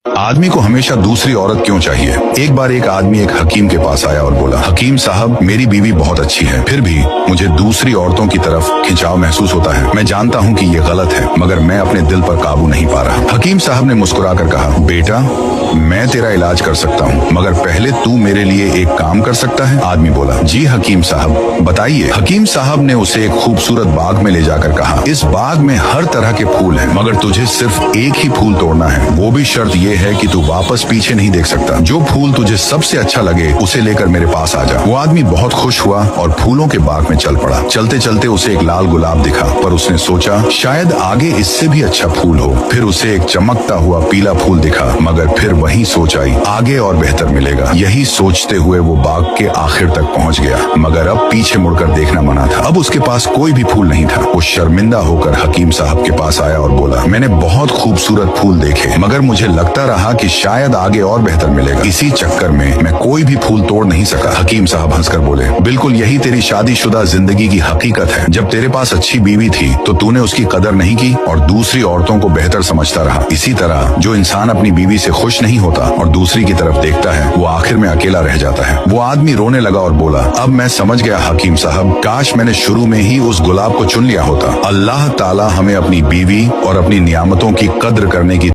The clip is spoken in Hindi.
आदमी को हमेशा दूसरी औरत क्यों चाहिए। एक बार एक आदमी एक हकीम के पास आया और बोला, हकीम साहब, मेरी बीवी बहुत अच्छी है, फिर भी मुझे दूसरी औरतों की तरफ खिंचाव महसूस होता है। मैं जानता हूँ कि ये गलत है, मगर मैं अपने दिल पर काबू नहीं पा रहा। हकीम साहब ने मुस्कुराकर कहा, बेटा, मैं तेरा इलाज कर सकता हूँ, मगर पहले तू मेरे लिए एक काम कर सकता है। आदमी बोला, जी हकीम साहब, बताइए। हकीम साहब ने उसे एक खूबसूरत बाग में ले जाकर कहा, इस बाग में हर तरह के फूल हैं, मगर तुझे सिर्फ एक ही फूल तोड़ना है। वो भी शर्त ये है कि तू वापस पीछे नहीं देख सकता। जो फूल तुझे सबसे अच्छा लगे उसे लेकर मेरे पास आ जा। वो आदमी बहुत खुश हुआ और फूलों के बाग में चल पड़ा। चलते चलते उसे एक लाल गुलाब दिखा, पर उसने सोचा शायद आगे इससे भी अच्छा फूल हो। फिर उसे एक चमकता हुआ पीला फूल दिखा, मगर फिर वही सोच आई, आगे और बेहतर मिलेगा। यही सोचते हुए वो बाग के आखिर तक पहुंच गया, मगर अब पीछे मुड़कर देखना मना था। अब उसके पास कोई भी फूल नहीं था। वो शर्मिंदा होकर हकीम साहब के पास आया और बोला, मैंने बहुत खूबसूरत फूल देखे, मगर मुझे लगता रहा कि शायद आगे और बेहतर मिलेगा। इसी चक्कर में मैं कोई भी फूल तोड़ नहीं सका। हकीम साहब हंसकर बोले, बिल्कुल यही तेरी शादीशुदा जिंदगी की हकीकत है। जब तेरे पास अच्छी बीवी थी तो तूने उसकी कदर नहीं की और दूसरी औरतों को बेहतर समझता रहा। इसी तरह जो इंसान अपनी बीवी से खुश नहीं होता और दूसरी की तरफ देखता है, वो आखिर में अकेला रह जाता है। वो आदमी रोने लगा और बोला, अब मैं समझ गया हकीम साहब, काश मैंने शुरू में ही उस गुलाब को चुन लिया होता। अल्लाह ताला हमें अपनी बीवी और अपनी नियामतों की कद्र करने की